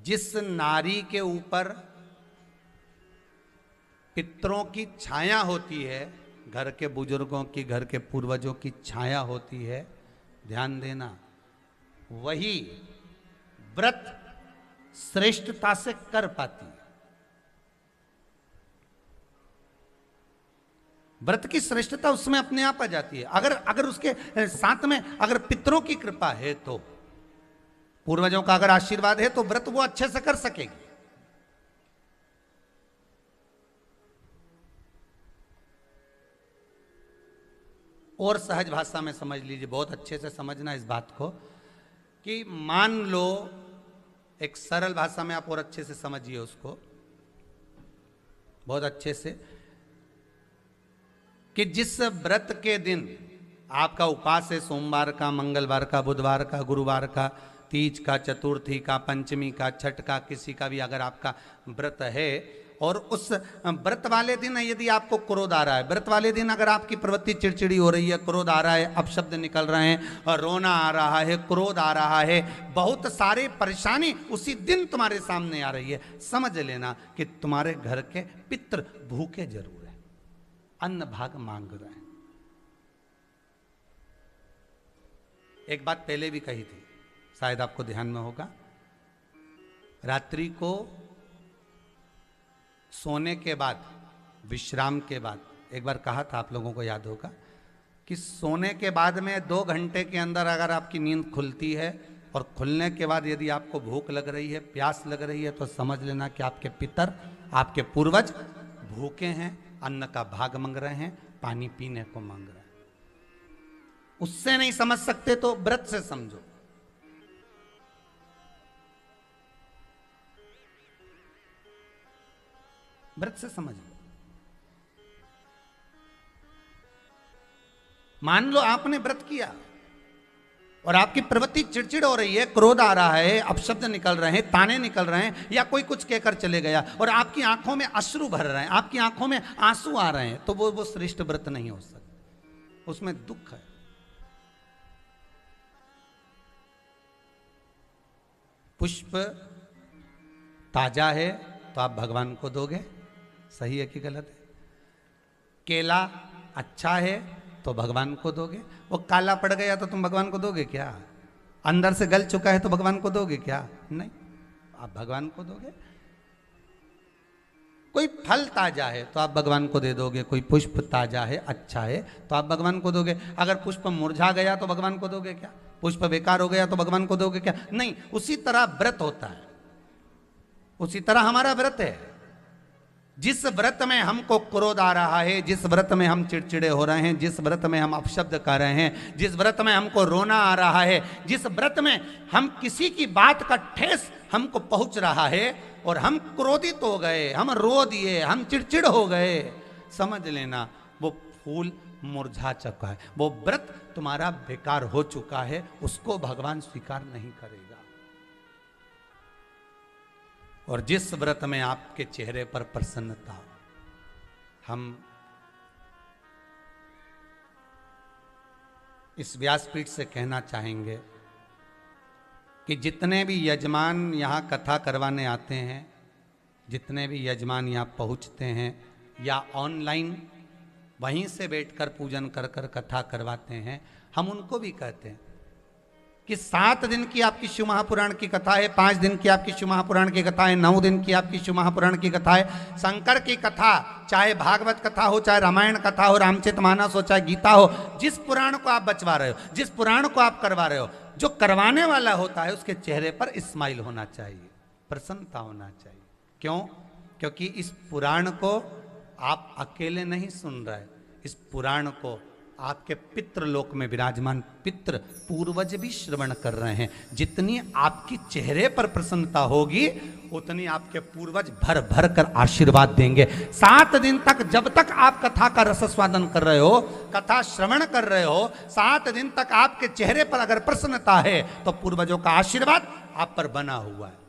जिस नारी के ऊपर पितरों की छाया होती है, घर के बुजुर्गों की, घर के पूर्वजों की छाया होती है, ध्यान देना, वही व्रत श्रेष्ठता से कर पाती है। व्रत की श्रेष्ठता उसमें अपने आप आ जाती है। अगर उसके साथ में अगर पितरों की कृपा है, तो पूर्वजों का अगर आशीर्वाद है, तो व्रत वो अच्छे से कर सकेगी। और सहज भाषा में समझ लीजिए, बहुत अच्छे से समझना इस बात को, कि मान लो, एक सरल भाषा में आप और अच्छे से समझिए उसको, बहुत अच्छे से, कि जिस व्रत के दिन आपका उपवास है, सोमवार का, मंगलवार का, बुधवार का, गुरुवार का, तीज का, चतुर्थी का, पंचमी का, छठ का, किसी का भी अगर आपका व्रत है, और उस व्रत वाले दिन यदि आपको क्रोध आ रहा है, व्रत वाले दिन अगर आपकी प्रवृत्ति चिड़चिड़ी हो रही है, क्रोध आ रहा है, अपशब्द निकल रहे हैं, और रोना आ रहा है, क्रोध आ रहा है, बहुत सारे परेशानी उसी दिन तुम्हारे सामने आ रही है, समझ लेना कि तुम्हारे घर के पितृ भूखे जरूर है, अन्न भाग मांग रहे हैं। एक बात पहले भी कही थी, शायद आपको ध्यान में होगा, रात्रि को सोने के बाद, विश्राम के बाद, एक बार कहा था, आप लोगों को याद होगा, कि सोने के बाद में 2 घंटे के अंदर अगर आपकी नींद खुलती है, और खुलने के बाद यदि आपको भूख लग रही है, प्यास लग रही है, तो समझ लेना कि आपके पितर, आपके पूर्वज भूखे हैं, अन्न का भाग मांग रहे हैं, पानी पीने को मांग रहे हैं। उससे नहीं समझ सकते तो व्रत से समझो। व्रत से समझ लो। मान लो आपने व्रत किया और आपकी प्रवृत्ति चिड़चिड़ हो रही है, क्रोध आ रहा है, अपशब्द निकल रहे हैं, ताने निकल रहे हैं, या कोई कुछ कहकर चले गया, और आपकी आंखों में अश्रु भर रहे हैं, आपकी आंखों में आंसू आ रहे हैं, तो वो श्रेष्ठ व्रत नहीं हो सकता, उसमें दुख है। पुष्प ताजा है तो आप भगवान को दोगे, सही है कि गलत है? केला अच्छा है तो भगवान को दोगे, वो काला पड़ गया तो तुम भगवान को दोगे क्या? अंदर से गल चुका है तो भगवान को दोगे क्या? नहीं, आप भगवान को दोगे। कोई फल ताजा है तो आप भगवान को दे दोगे, कोई पुष्प ताजा है, अच्छा है, तो आप भगवान को दोगे। अगर पुष्प मुरझा गया तो भगवान को दोगे क्या? पुष्प बेकार हो गया तो भगवान को दोगे क्या? नहीं। उसी तरह व्रत होता है, उसी तरह हमारा व्रत है। जिस व्रत में हमको क्रोध आ रहा है, जिस व्रत में हम चिड़चिड़े हो रहे हैं, जिस व्रत में हम अपशब्द कर रहे हैं, जिस व्रत में हमको रोना आ रहा है, जिस व्रत में हम किसी की बात का ठेस हमको पहुंच रहा है और हम क्रोधित हो गए, हम रो दिए, हम चिड़चिड़ हो गए, समझ लेना वो फूल मुरझा चुका है, वो व्रत तुम्हारा बेकार हो चुका है, उसको भगवान स्वीकार नहीं करेगा। और जिस व्रत में आपके चेहरे पर प्रसन्नता हो, हम इस व्यासपीठ से कहना चाहेंगे कि जितने भी यजमान यहाँ कथा करवाने आते हैं, जितने भी यजमान यहाँ पहुँचते हैं या ऑनलाइन वहीं से बैठकर पूजन कर कर कथा करवाते हैं, हम उनको भी कहते हैं कि 7 दिन की आपकी शिव महापुराण की कथा है, 5 दिन की आपकी शिव महापुराण की कथा है, 9 दिन की आपकी शिव महापुराण की कथा है। शंकर की कथा, चाहे भागवत कथा हो, चाहे रामायण कथा हो, रामचरितमानस हो, चाहे गीता हो, जिस पुराण को आप बचवा रहे हो, जिस पुराण को आप करवा रहे हो, जो करवाने वाला होता है उसके चेहरे पर स्माइल होना चाहिए, प्रसन्नता होना चाहिए। क्यों? क्योंकि इस पुराण को आप अकेले नहीं सुन रहे, इस पुराण को आपके पितृलोक में विराजमान पितृ पूर्वज भी श्रवण कर रहे हैं। जितनी आपकी चेहरे पर प्रसन्नता होगी, उतनी आपके पूर्वज भर भर कर आशीर्वाद देंगे। 7 दिन तक, जब तक आप कथा का रसस्वादन कर रहे हो, कथा श्रवण कर रहे हो, 7 दिन तक आपके चेहरे पर अगर प्रसन्नता है तो पूर्वजों का आशीर्वाद आप पर बना हुआ है।